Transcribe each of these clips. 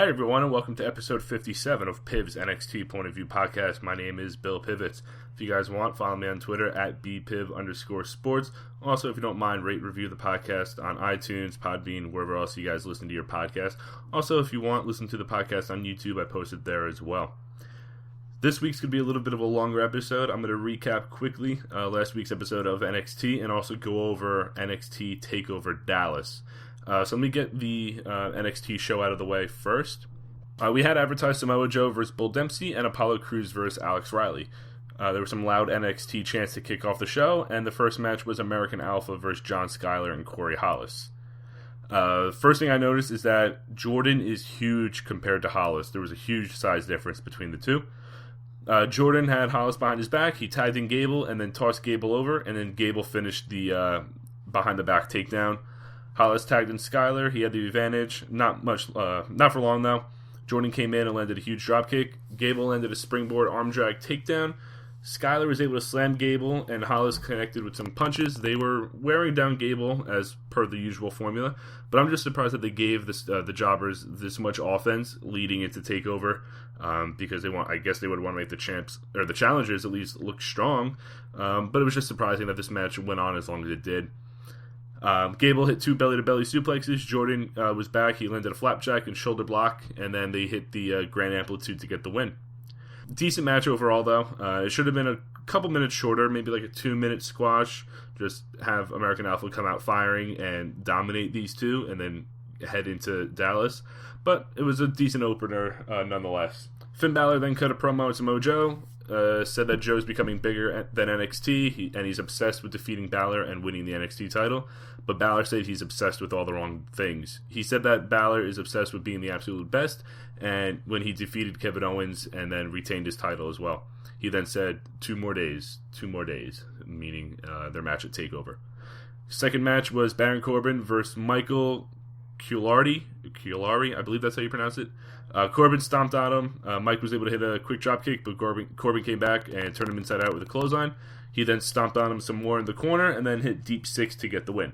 Hi everyone, and welcome to episode 57 of Piv's NXT Point of View podcast. My name is Bill Pivets. If you guys want, follow me on Twitter at bpiv_sports. Also, if you don't mind, rate, review the podcast on iTunes, Podbean, wherever else you guys listen to your podcast. Also, if you want, listen to the podcast on YouTube. I post it there as well. This week's going to be a little bit of a longer episode. I'm going to recap quickly last week's episode of NXT and also go over NXT TakeOver Dallas. So let me get the NXT show out of the way first. We had advertised Samoa Joe versus Bull Dempsey and Apollo Crews versus Alex Riley. There were some loud NXT chants to kick off the show, and the first match was American Alpha versus John Skyler and Corey Hollis. First thing I noticed is that Jordan is huge compared to Hollis. There was a huge size difference between the two. Jordan had Hollis behind his back. He tagged in Gable and then tossed Gable over, and then Gable finished the behind the back takedown. Hollis tagged in Skyler. He had the advantage. Not for long though. Jordan came in and landed a huge dropkick. Gable landed a springboard arm drag takedown. Skyler was able to slam Gable, and Hollis connected with some punches. They were wearing down Gable as per the usual formula, but I'm just surprised that they gave the jobbers this much offense leading into TakeOver, because I guess they would want to make the champs or the challengers at least look strong. But it was just surprising that this match went on as long as it did. Gable hit two belly-to-belly suplexes. Jordan was back. He landed a flapjack and shoulder block, and then they hit the Grand Amplitude to get the win. Decent match overall, though. It should have been a couple minutes shorter, maybe like a 2-minute squash. Just have American Alpha come out firing and dominate these two, and then head into Dallas. But it was a decent opener nonetheless. Finn Balor then cut a promo to Mojo. Said that Joe's becoming bigger than NXT, and he's obsessed with defeating Balor and winning the NXT title, but Balor said he's obsessed with all the wrong things. He said that Balor is obsessed with being the absolute best, and when he defeated Kevin Owens and then retained his title as well. He then said, two more days, meaning their match at TakeOver. Second match was Baron Corbin versus Michael Culari, I believe that's how you pronounce it. Corbin stomped on him. Mike was able to hit a quick drop kick, but Corbin came back and turned him inside out with a clothesline. He then stomped on him some more in the corner and then hit deep six to get the win.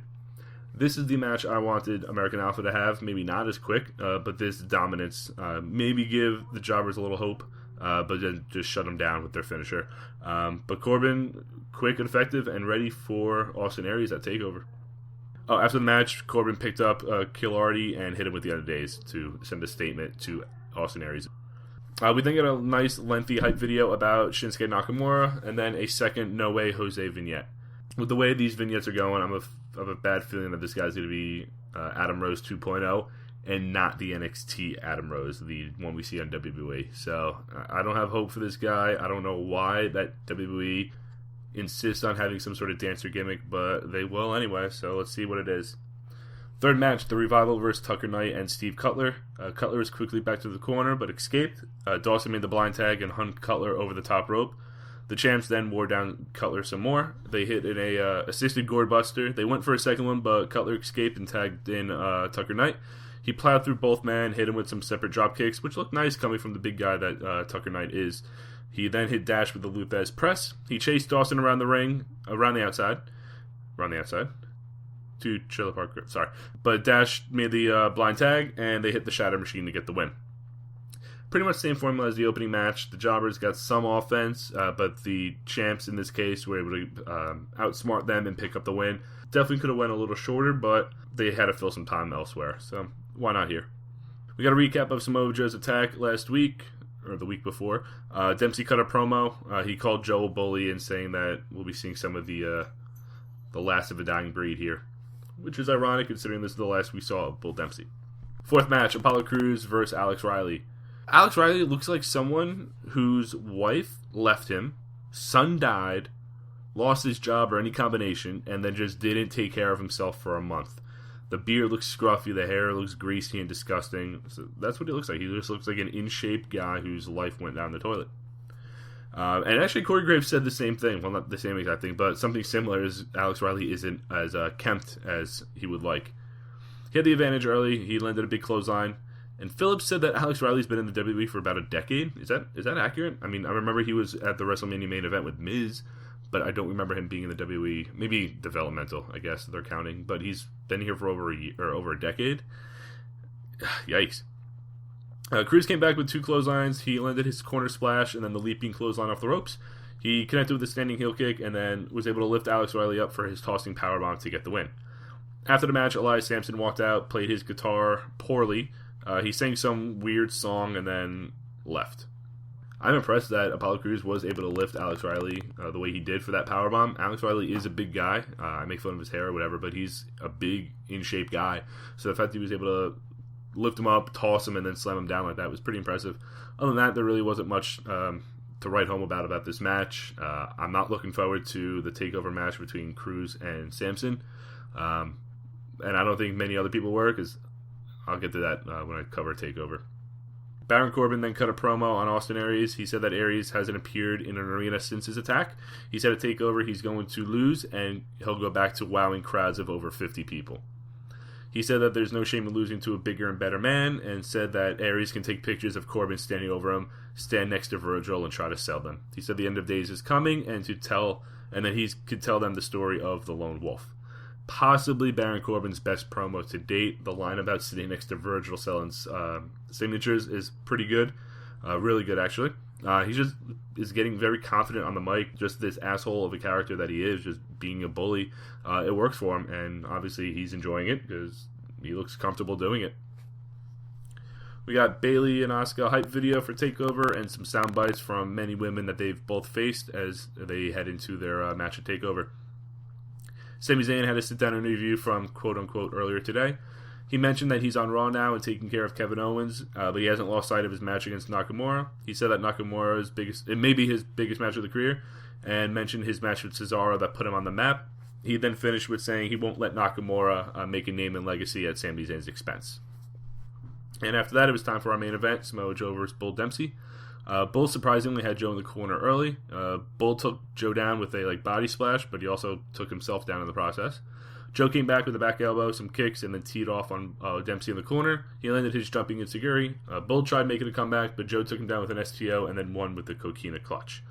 This is the match I wanted American Alpha to have. Maybe not as quick, but this dominance. Maybe give the jobbers a little hope, but then just shut them down with their finisher. But Corbin, quick and effective and ready for Austin Aries at TakeOver. After the match, Corbin picked up Killardy and hit him with the Other Days to send a statement to Austin Aries. We then get a nice lengthy hype video about Shinsuke Nakamura, and then a second No Way Jose vignette. With the way these vignettes are going, I have a bad feeling that this guy's going to be Adam Rose 2.0 and not the NXT Adam Rose, the one we see on WWE. So I don't have hope for this guy. I don't know why that WWE insist on having some sort of dancer gimmick, but they will anyway, so let's see what it is. Third match, The Revival versus Tucker Knight and Steve Cutler. Cutler was quickly back to the corner, but escaped. Dawson made the blind tag and hung Cutler over the top rope. The champs then wore down Cutler some more. They hit in a assisted gourd buster. They went for a second one, but Cutler escaped and tagged in Tucker Knight. He plowed through both men, hit him with some separate drop kicks, which looked nice coming from the big guy that Tucker Knight is. He then hit Dash with the Luthez press. He chased Dawson around the ring, around the outside, to Trailer Park Grip, sorry. But Dash made the blind tag, and they hit the Shatter Machine to get the win. Pretty much the same formula as the opening match. The jobbers got some offense, but the champs in this case were able to outsmart them and pick up the win. Definitely could have went a little shorter, but they had to fill some time elsewhere, so why not here? We got a recap of Samoa Joe's attack last week, or the week before. Dempsey cut a promo. He called Joe a bully and saying that we'll be seeing some of the last of a dying breed here, which is ironic considering this is the last we saw of Bull Dempsey. Fourth match, Apollo Crews versus Alex Riley. Alex Riley looks like someone whose wife left him, son died, lost his job or any combination, and then just didn't take care of himself for a month. The beard looks scruffy, the hair looks greasy and disgusting. So that's what he looks like. He just looks like an in-shape guy whose life went down the toilet. And actually, Corey Graves said the same thing. Well, not the same exact thing, but something similar is Alex Riley isn't as kempt as he would like. He had the advantage early. He landed a big clothesline. And Phillips said that Alex Riley's been in the WWE for about a decade. Is that accurate? I mean, I remember he was at the WrestleMania main event with Miz, but I don't remember him being in the WWE. Maybe developmental, I guess they're counting. But he's been here for over a decade. Yikes. Cruz came back with 2 clotheslines. He landed his corner splash and then the leaping clothesline off the ropes. He connected with a standing heel kick and then was able to lift Alex Riley up for his tossing powerbomb to get the win. After the match, Elias Sampson walked out, played his guitar poorly. He sang some weird song and then left. I'm impressed that Apollo Crews was able to lift Alex Riley the way he did for that powerbomb. Alex Riley is a big guy. I make fun of his hair or whatever, but he's a big, in-shape guy. So the fact that he was able to lift him up, toss him, and then slam him down like that was pretty impressive. Other than that, there really wasn't much to write home about this match. I'm not looking forward to the TakeOver match between Cruz and Sampson. And I don't think many other people were, because I'll get to that when I cover TakeOver. Baron Corbin then cut a promo on Austin Aries. He said that Aries hasn't appeared in an arena since his attack. He said at TakeOver he's going to lose, and he'll go back to wowing crowds of over 50 people. He said that there's no shame in losing to a bigger and better man, and said that Aries can take pictures of Corbin standing over him, stand next to Virgil, and try to sell them. He said the end of days is coming, and that he could tell them the story of the Lone Wolf. Possibly Baron Corbin's best promo to date. The line about sitting next to Virgil selling signatures is pretty good. Really good, actually. He just is getting very confident on the mic. Just this asshole of a character that he is, just being a bully. It works for him, and obviously he's enjoying it because he looks comfortable doing it. We got Bayley and Asuka hype video for TakeOver and some sound bites from many women that they've both faced as they head into their match at TakeOver. Sami Zayn had a sit-down interview from quote-unquote earlier today. He mentioned that he's on Raw now and taking care of Kevin Owens, but he hasn't lost sight of his match against Nakamura. He said that it may be his biggest match of the career, and mentioned his match with Cesaro that put him on the map. He then finished with saying he won't let Nakamura make a name and legacy at Sami Zayn's expense. And after that, it was time for our main event, Samoa Joe versus Bull Dempsey. Bull surprisingly had Joe in the corner early. Bull took Joe down with a body splash, but he also took himself down in the process. Joe came back with a back elbow, some kicks, and then teed off on Dempsey in the corner. He landed his jumping enziguri. Bull tried making a comeback, but Joe took him down with an STO and then won with the coquina clutch.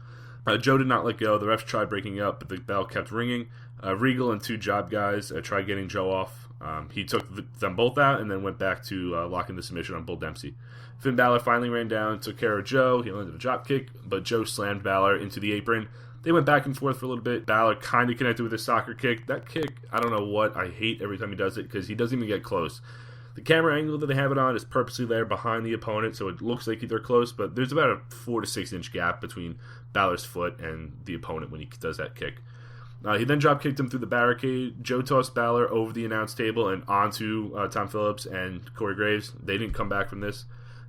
Joe did not let go. The refs tried breaking up, but the bell kept ringing. Regal and 2 job guys tried getting Joe off. He took them both out and then went back to locking the submission on Bull Dempsey. Finn Balor finally ran down, took care of Joe. He landed a drop kick, but Joe slammed Balor into the apron. They went back and forth for a little bit. Balor kind of connected with a soccer kick. That kick, I don't know what. I hate every time he does it because he doesn't even get close. The camera angle that they have it on is purposely there behind the opponent, so it looks like they're close, but there's about a 4 to 6 inch gap between Balor's foot and the opponent when he does that kick. He then drop kicked him through the barricade. Joe tossed Balor over the announce table and onto Tom Phillips and Corey Graves. They didn't come back from this.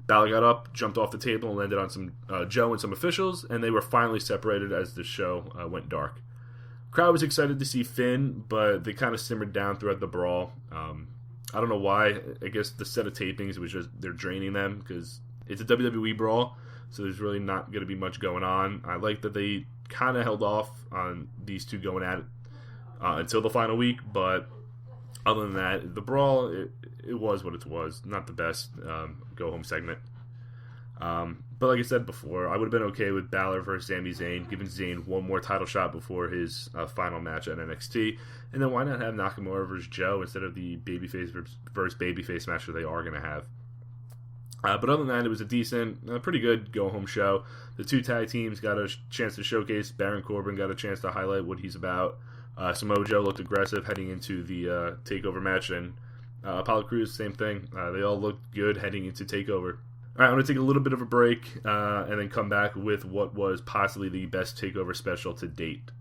Balor got up, jumped off the table, and landed on some Joe and some officials, and they were finally separated as the show went dark. Crowd was excited to see Finn, but they kind of simmered down throughout the brawl. I don't know why. I guess the set of tapings was just they're draining them because it's a WWE brawl, so there's really not going to be much going on. I like that they kind of held off on these two going at it until the final week, but other than that, the brawl, it was what it was. Not the best go-home segment. But like I said before, I would have been okay with Balor versus Sami Zayn, giving Zayn one more title shot before his final match at NXT. And then why not have Nakamura versus Joe instead of the babyface versus babyface match that they are going to have? But other than that, it was a decent, pretty good go-home show. The 2 tag teams got a chance to showcase. Baron Corbin got a chance to highlight what he's about. Samoa Joe looked aggressive heading into the TakeOver match, and Apollo Crews, same thing. They all looked good heading into TakeOver. All right, I'm going to take a little bit of a break and then come back with what was possibly the best TakeOver special to date.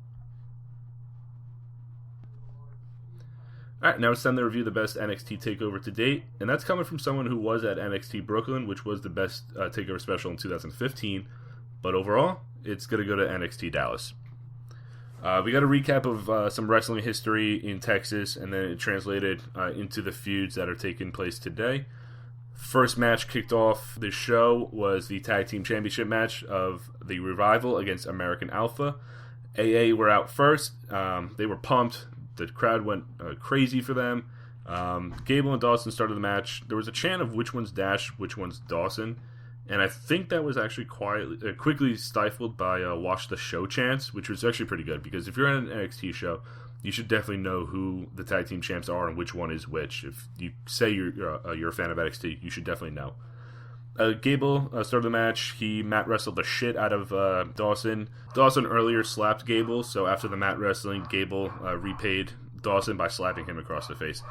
All right, now it's time to review the best NXT TakeOver to date, and that's coming from someone who was at NXT Brooklyn, which was the best TakeOver special in 2015. But overall, it's going to go to NXT Dallas. We got a recap of some wrestling history in Texas, and then it translated into the feuds that are taking place today. First match kicked off the show was the Tag Team Championship match of the Revival against American Alpha. AA were out first. They were pumped. The crowd went crazy for them. Gable and Dawson started the match. There was a chant of which one's Dash, which one's Dawson. And I think that was actually quickly stifled by Watch the Show chants, which was actually pretty good. Because if you're at an NXT show, you should definitely know who the tag team champs are and which one is which. If you say you're a fan of NXT, you should definitely know. Gable started the match. He mat wrestled the shit out of Dawson. Dawson earlier slapped Gable, so after the mat wrestling, Gable repaid Dawson by slapping him across the face.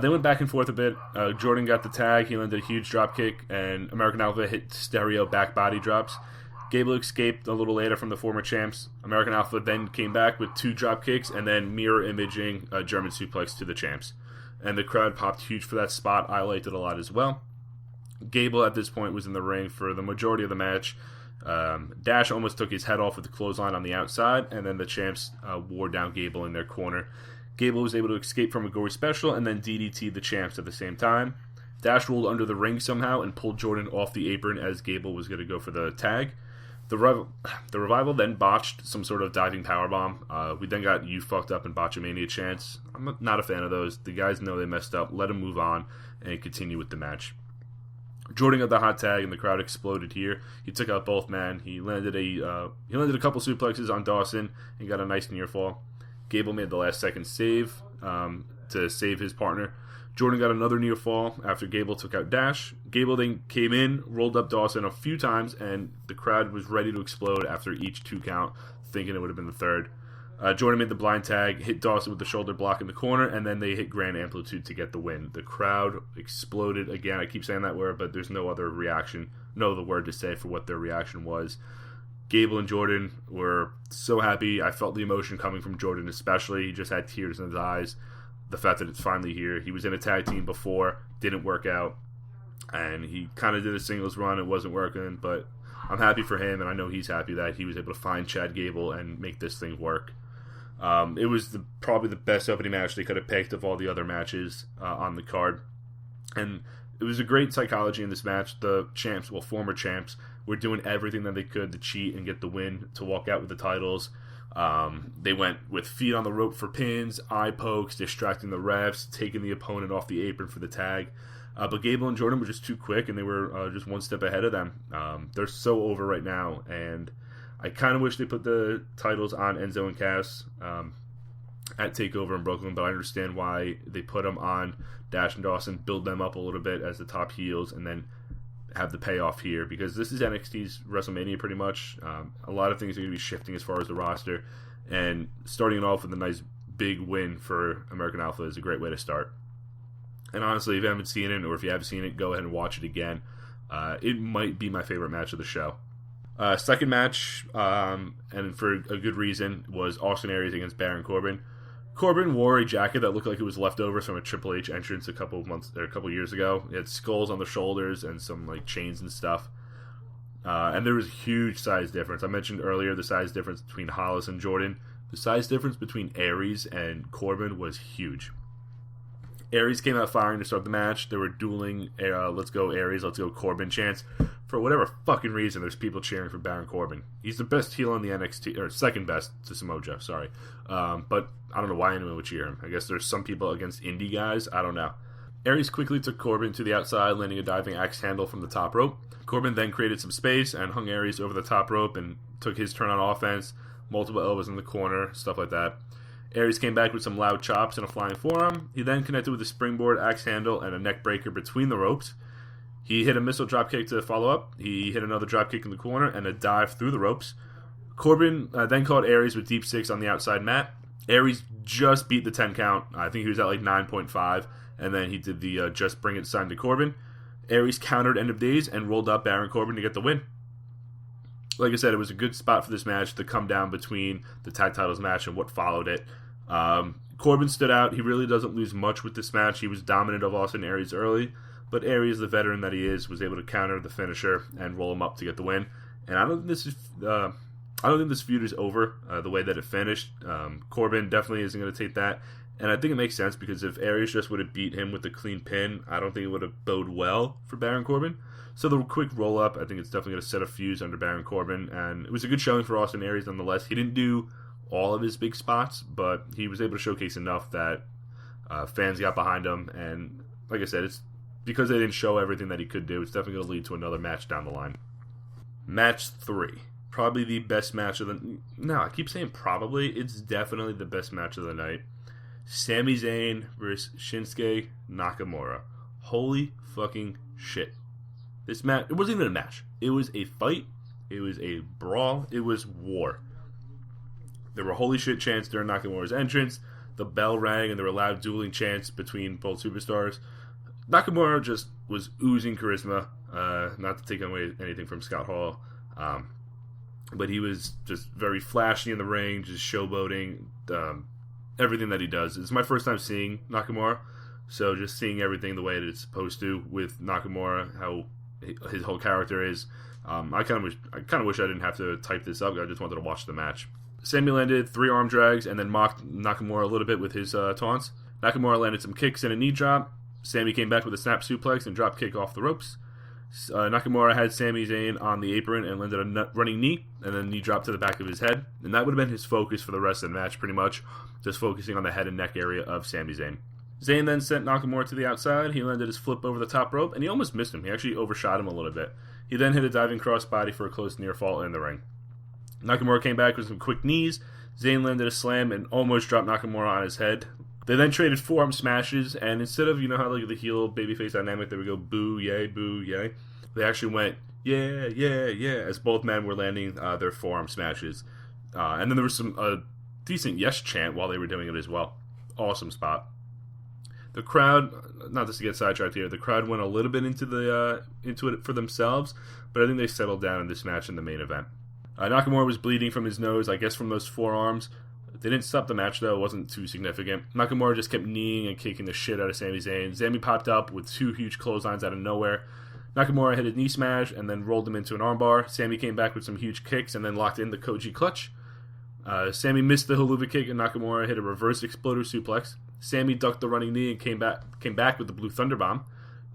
They went back and forth a bit. Jordan got the tag. He landed a huge drop kick, and American Alpha hit stereo back body drops. Gable escaped a little later from the former champs. American Alpha then came back with 2 drop kicks and then mirror imaging a German suplex to the champs. And the crowd popped huge for that spot. I liked it a lot as well. Gable at this point was in the ring for the majority of the match. Dash almost took his head off with the clothesline on the outside, and then the champs wore down Gable in their corner. Gable was able to escape from a gory special and then DDT the champs at the same time. Dash rolled under the ring somehow and pulled Jordan off the apron as Gable was going to go for the tag. The Revival then botched some sort of diving powerbomb. We then got You Fucked Up and Botchamania chants. I'm not a fan of those. The guys know they messed up. Let them move on and continue with the match. Jordan got the hot tag and the crowd exploded here. He took out both men. He landed a couple suplexes on Dawson and got a nice near fall. Gable made the last second save to save his partner. Jordan got another near fall after Gable took out Dash. Gable then came in, rolled up Dawson a few times, and the crowd was ready to explode after each 2 count, thinking it would have been the third. Jordan made the blind tag, hit Dawson with the shoulder block in the corner, and then they hit Grand Amplitude to get the win. The crowd exploded again. I keep saying that word, but there's no other reaction, no other word to say for what their reaction was. Gable and Jordan were so happy. I felt the emotion coming from Jordan especially. He just had tears in his eyes. The fact that it's finally here. He was in a tag team before, didn't work out, and he kind of did a singles run. It wasn't working, but I'm happy for him, and I know he's happy that he was able to find Chad Gable and make this thing work. It was probably the best opening match they could have picked of all the other matches on the card, and it was a great psychology in this match. The champs, well, former champs, were doing everything that they could to cheat and get the win, to walk out with the titles. They went with feet on the rope for pins, eye pokes, distracting the refs, taking the opponent off the apron for the tag. But Gable and Jordan were just too quick, and they were just one step ahead of them. They're so over right now, and I kind of wish they put the titles on Enzo and Cass at TakeOver in Brooklyn, but I understand why they put them on Dash and Dawson, build them up a little bit as the top heels, and then have the payoff here, because this is NXT's WrestleMania pretty much. A lot of things are going to be shifting as far as the roster, and starting it off with a nice big win for American Alpha is a great way to start. And honestly, if you haven't seen it, or if you have seen it, go ahead and watch it again. It might be my favorite match of the show. Second match, and for a good reason, was Austin Aries against Baron Corbin. Corbin wore a jacket that looked like it was leftovers from a Triple H entrance a couple years ago. It had skulls on the shoulders and some like chains and stuff. And there was a huge size difference. I mentioned earlier the size difference between Hollis and Jordan. The size difference between Aries and Corbin was huge. Aries came out firing to start the match. They were dueling, let's go Aries, let's go Corbin chants. For whatever fucking reason, there's people cheering for Baron Corbin. He's the best heel in the NXT, or second best to Samoa Joe, sorry. But I don't know why anyone would cheer him. I guess there's some people against indie guys, I don't know. Aries quickly took Corbin to the outside, landing a diving axe handle from the top rope. Corbin then created some space and hung Aries over the top rope and took his turn on offense, multiple elbows in the corner, stuff like that. Aries came back with some loud chops and a flying forearm. He then connected with a springboard, axe handle, and a neck breaker between the ropes. He hit a missile dropkick to follow up. He hit another dropkick in the corner and a dive through the ropes. Corbin then caught Aries with deep six on the outside mat. Aries just beat the 10 count. I think he was at like 9.5. And then he did the just bring it sign to Corbin. Aries countered End of Days and rolled up Baron Corbin to get the win. Like I said, it was a good spot for this match to come down between the tag titles match and what followed it. Corbin stood out. He really doesn't lose much with this match. He was dominant of Austin Aries early, but Aries, the veteran that he is, was able to counter the finisher and roll him up to get the win. And I don't think this feud is over the way that it finished. Corbin definitely isn't going to take that, and I think it makes sense because if Aries just would have beat him with the clean pin, I don't think it would have bode well for Baron Corbin. So the quick roll up, I think it's definitely going to set a fuse under Baron Corbin, and it was a good showing for Austin Aries nonetheless. He didn't do all of his big spots, but he was able to showcase enough that fans got behind him, and like I said, it's because they didn't show everything that he could do. It's definitely going to lead to another match down the line. Match 3. Probably the best match of the... No, I keep saying probably. It's definitely the best match of the night. Sami Zayn versus Shinsuke Nakamura. Holy fucking shit. This match, it wasn't even a match. It was a fight. It was a brawl. It was war. There were holy shit chants during Nakamura's entrance. The bell rang and there were loud dueling chants between both superstars. Nakamura just was oozing charisma. Not to take away anything from Scott Hall. But he was just very flashy in the ring, just showboating. Everything that he does. It's my first time seeing Nakamura. So just seeing everything the way that it's supposed to with Nakamura, how his whole character is. I kind of wish I didn't have to type this up. I just wanted to watch the match. Sami landed 3 arm drags and then mocked Nakamura a little bit with his taunts. Nakamura landed some kicks and a knee drop. Sami came back with a snap suplex and drop kick off the ropes. Nakamura had Sami Zayn on the apron and landed a running knee and then knee drop to the back of his head. And that would have been his focus for the rest of the match, pretty much. Just focusing on the head and neck area of Sami Zayn. Zayn then sent Nakamura to the outside. He landed his flip over the top rope, and he almost missed him. He actually overshot him a little bit. He then hit a diving crossbody for a close near fall in the ring. Nakamura came back with some quick knees. Zayn landed a slam and almost dropped Nakamura on his head. They then traded forearm smashes, and instead of, how like the heel babyface dynamic, they would go boo, yay, they actually went, yeah, as both men were landing their forearm smashes. And then there was some decent yes chant while they were doing it as well. Awesome spot. The crowd, not just to get sidetracked here, the crowd went a little bit into it for themselves, but I think they settled down in this match in the main event. Nakamura was bleeding from his nose, I guess from those forearms. They didn't stop the match, though. It wasn't too significant. Nakamura just kept kneeing and kicking the shit out of Sami Zayn. Sami popped up with 2 huge clotheslines out of nowhere. Nakamura hit a knee smash and then rolled him into an armbar. Sami came back with some huge kicks and then locked in the Koji clutch. Sami missed the haluva kick and Nakamura hit a reverse exploder suplex. Sami ducked the running knee and came back with the blue thunder bomb.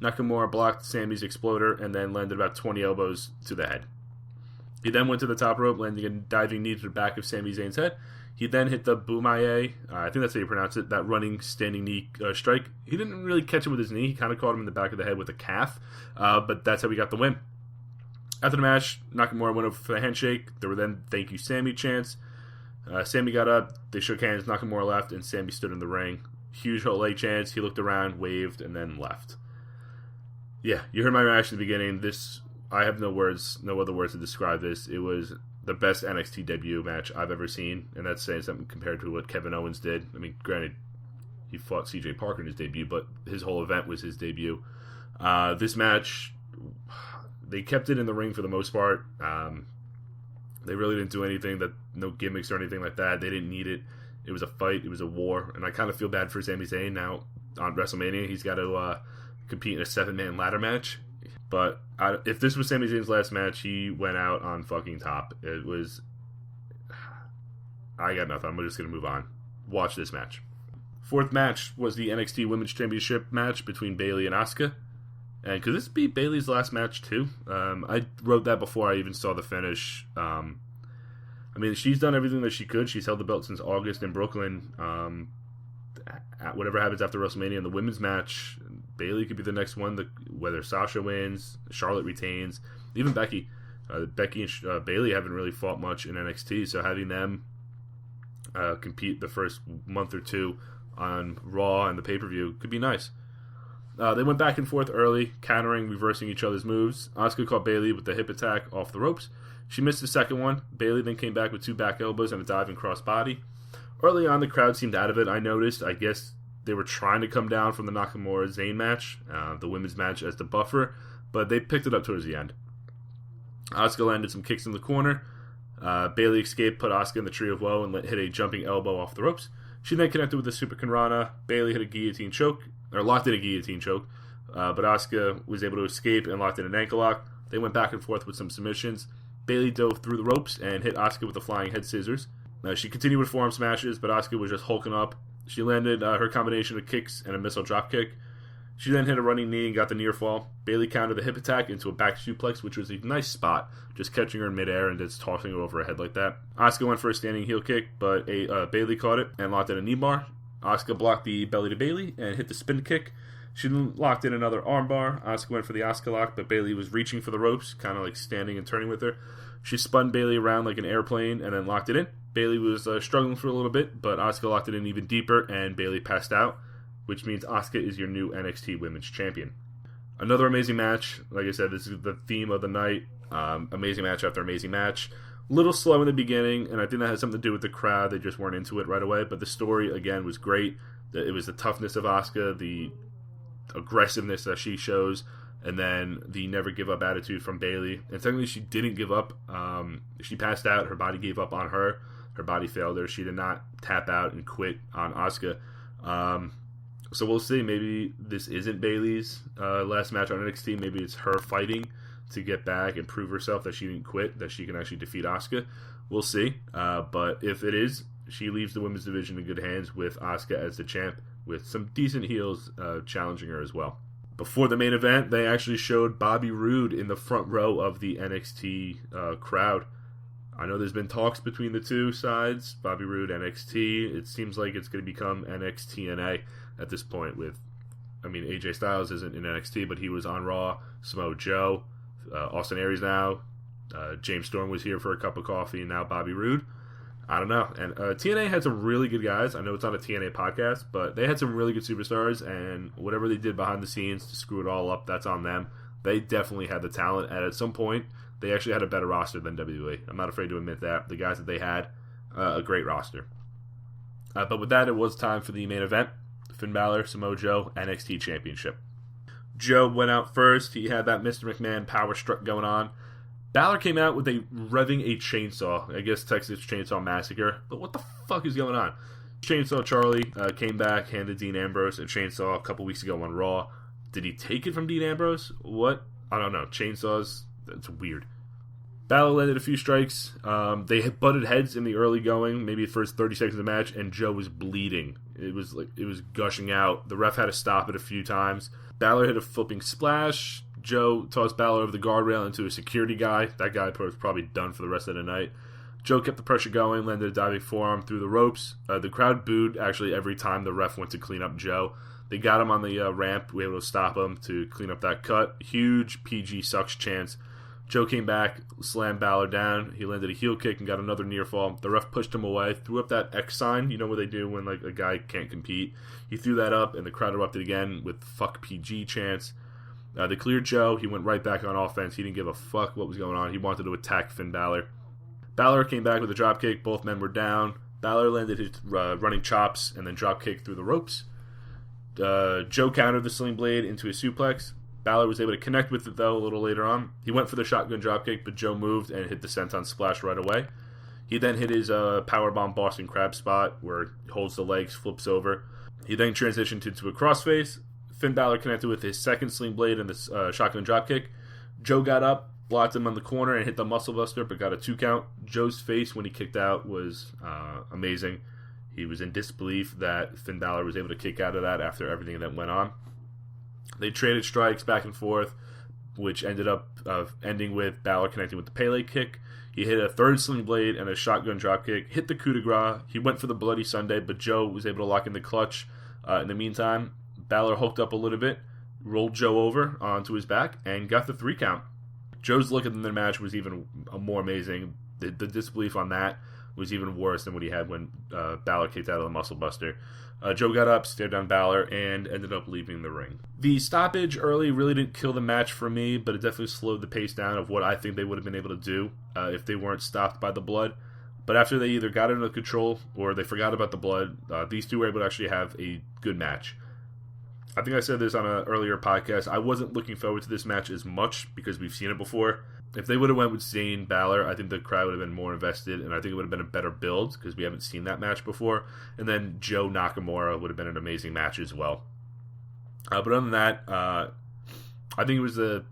Nakamura blocked Sami's exploder and then landed about 20 elbows to the head. He then went to the top rope, landing a diving knee to the back of Sami Zayn's head. He then hit the Bumaye, I think that's how you pronounce it, that running standing knee strike. He didn't really catch him with his knee. He kind of caught him in the back of the head with a calf, but that's how he got the win. After the match, Nakamura went over for the handshake. There were then thank you Sami chants. Sami got up, they shook hands, Nakamura left, and Sami stood in the ring. Huge Ole chants. He looked around, waved, and then left. Yeah, you heard my reaction at the beginning. I have no other words to describe this. It was the best NXT debut match I've ever seen, and that's saying something compared to what Kevin Owens did. I mean, granted, he fought CJ Parker in his debut, but his whole event was his debut. This match, they kept it in the ring for the most part. They really didn't do anything, no gimmicks or anything like that. They didn't need it. It was a fight. It was a war, and I kind of feel bad for Sami Zayn now on WrestleMania. He's got to compete in a 7-man ladder match. But if this was Sami Zayn's last match, he went out on fucking top. It was... I got nothing. I'm just going to move on. Watch this match. 4th match was the NXT Women's Championship match between Bayley and Asuka. And could this be Bayley's last match too? I wrote that before I even saw the finish. I mean, she's done everything that she could. She's held the belt since August in Brooklyn. Whatever happens after WrestleMania in the women's match, Bayley could be the next one. Whether Sasha wins, Charlotte retains, even Becky. Becky and Bayley haven't really fought much in NXT, so having them compete the first month or two on Raw and the pay-per-view could be nice. They went back and forth early, countering, reversing each other's moves. Asuka caught Bayley with the hip attack off the ropes. She missed the second one. Bayley then came back with 2 back elbows and a diving crossbody. Early on, the crowd seemed out of it, I noticed. I guess they were trying to come down from the Nakamura-Zayn match, the women's match, as the buffer, but they picked it up towards the end. Asuka landed some kicks in the corner. Bayley escaped, put Asuka in the tree of woe, and hit a jumping elbow off the ropes. She then connected with the Super Kinrana. Bayley hit a guillotine choke, or locked in a guillotine choke, but Asuka was able to escape and locked in an ankle lock. They went back and forth with some submissions. Bayley dove through the ropes and hit Asuka with a flying head scissors. She continued with forearm smashes, but Asuka was just hulking up. She landed her combination of kicks and a missile dropkick. She then hit a running knee and got the near fall. Bayley countered the hip attack into a back suplex, which was a nice spot, just catching her in midair and just tossing her over her head like that. Asuka went for a standing heel kick, but Bayley caught it and locked in a knee bar. Asuka blocked the belly to Bayley and hit the spin kick. She then locked in another armbar. Asuka went for the Asuka lock, but Bayley was reaching for the ropes, kind of like standing and turning with her. She spun Bayley around like an airplane and then locked it in. Bayley was struggling for a little bit, but Asuka locked it in even deeper, and Bayley passed out, which means Asuka is your new NXT Women's Champion. Another amazing match. Like I said, this is the theme of the night. Amazing match after amazing match. Little slow in the beginning, and I think that has something to do with the crowd. They just weren't into it right away. But the story, again, was great. It was the toughness of Asuka, the aggressiveness that she shows, and then the never give up attitude from Bayley. And technically, she didn't give up. She passed out. Her body gave up on her. Her body failed her. She did not tap out and quit on Asuka. So we'll see. Maybe this isn't Bayley's last match on NXT. Maybe it's her fighting to get back and prove herself that she didn't quit, that she can actually defeat Asuka. We'll see. But if it is, she leaves the women's division in good hands with Asuka as the champ, with some decent heels challenging her as well. Before the main event, they actually showed Bobby Roode in the front row of the NXT crowd. I know there's been talks between the two sides, Bobby Roode, NXT. It seems like it's going to become NXT at this point with, AJ Styles isn't in NXT, but he was on Raw, Samoa Joe, Austin Aries now, James Storm was here for a cup of coffee, and now Bobby Roode. I don't know. And TNA had some really good guys. I know it's not a TNA podcast, but they had some really good superstars, and whatever they did behind the scenes to screw it all up, that's on them. They definitely had the talent, and at some point, they actually had a better roster than WWE. I'm not afraid to admit that. The guys that they had, a great roster. But with that, it was time for the main event. Finn Balor, Samoa Joe, NXT Championship. Joe went out first. He had that Mr. McMahon power strut going on. Balor came out with revving a chainsaw. I guess Texas Chainsaw Massacre. But what the fuck is going on? Chainsaw Charlie came back, handed Dean Ambrose a chainsaw a couple weeks ago on Raw. Did he take it from Dean Ambrose? What? I don't know. Chainsaws, that's weird. Balor landed a few strikes. They had butted heads in the early going, maybe the first 30 seconds of the match, and Joe was bleeding. It was gushing out. The ref had to stop it a few times. Balor hit a flipping splash. Joe tossed Balor over the guardrail into a security guy. That guy was probably done for the rest of the night. Joe kept the pressure going, landed a diving forearm through the ropes. The crowd booed actually every time the ref went to clean up Joe. They got him on the ramp. We were able to stop him to clean up that cut. Huge PG sucks chance. Joe came back, slammed Balor down. He landed a heel kick and got another near fall. The ref pushed him away, threw up that X sign. You know what they do when a guy can't compete. He threw that up, and the crowd erupted again with fuck PG chants. They cleared Joe. He went right back on offense. He didn't give a fuck what was going on. He wanted to attack Finn Balor. Balor came back with a dropkick. Both men were down. Balor landed his running chops and then dropkick through the ropes. Joe countered the sling blade into a suplex. Balor was able to connect with it, though, a little later on. He went for the shotgun dropkick, but Joe moved and hit the senton splash right away. He then hit his powerbomb Boston Crab spot, where he holds the legs, flips over. He then transitioned into a crossface. Finn Balor connected with his second sling blade and the shotgun dropkick. Joe got up, blocked him on the corner, and hit the muscle buster, but got a 2 count. Joe's face when he kicked out was amazing. He was in disbelief that Finn Balor was able to kick out of that after everything that went on. They traded strikes back and forth, which ended up ending with Balor connecting with the Pele kick. He hit a third sling blade and a shotgun dropkick, hit the coup de grace. He went for the Bloody Sunday, but Joe was able to lock in the clutch. In the meantime, Balor hooked up a little bit, rolled Joe over onto his back, and got the 3 count. Joe's look at the match was even more amazing. The disbelief on that was even worse than what he had when Balor kicked out of the muscle buster. Joe got up, stared down Balor, and ended up leaving the ring. The stoppage early really didn't kill the match for me, but it definitely slowed the pace down of what I think they would have been able to do if they weren't stopped by the blood. But after they either got it under control or they forgot about the blood, these two were able to actually have a good match. I think I said this on an earlier podcast. I wasn't looking forward to this match as much because we've seen it before. If they would have went with Zayn Balor, I think the crowd would have been more invested, and I think it would have been a better build because we haven't seen that match before. And then Joe Nakamura would have been an amazing match as well. But other than that, I think it was the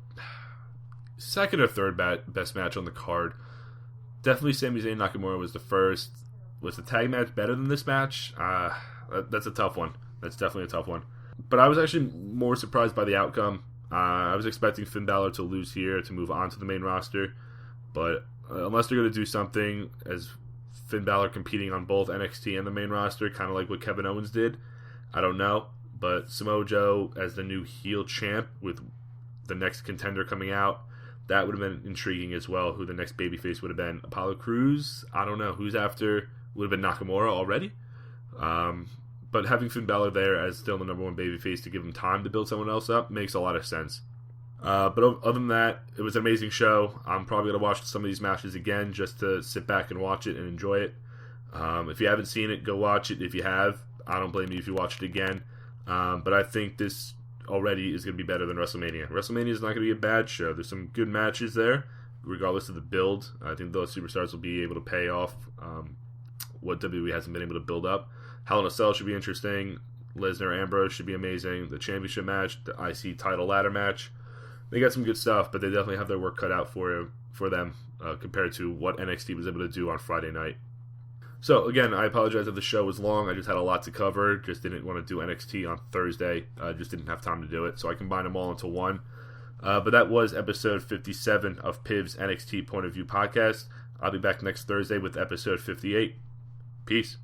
second or third best match on the card. Definitely Sami Zayn Nakamura was the first. Was the tag match better than this match? That's a tough one. That's definitely a tough one. But I was actually more surprised by the outcome. I was expecting Finn Balor to lose here to move on to the main roster. But unless they're going to do something as Finn Balor competing on both NXT and the main roster, kind of like what Kevin Owens did, I don't know. But Samoa Joe as the new heel champ with the next contender coming out, that would have been intriguing as well. Who the next babyface would have been. Apollo Crews? I don't know. Who's after? Would have been Nakamura already. But having Finn Balor there as still the number one babyface to give him time to build someone else up makes a lot of sense. But other than that, it was an amazing show. I'm probably going to watch some of these matches again just to sit back and watch it and enjoy it. If you haven't seen it, go watch it. If you have, I don't blame you if you watch it again. But I think this already is going to be better than WrestleMania. WrestleMania is not going to be a bad show. There's some good matches there, regardless of the build. I think those superstars will be able to pay off what WWE hasn't been able to build up. Hell in a Cell should be interesting. Lesnar Ambrose should be amazing. The championship match, the IC title ladder match. They got some good stuff, but they definitely have their work cut out for them compared to what NXT was able to do on Friday night. So, again, I apologize if the show was long. I just had a lot to cover. Just didn't want to do NXT on Thursday. Just didn't have time to do it, so I combined them all into one. But that was episode 57 of Piv's NXT Point of View podcast. I'll be back next Thursday with episode 58. Peace.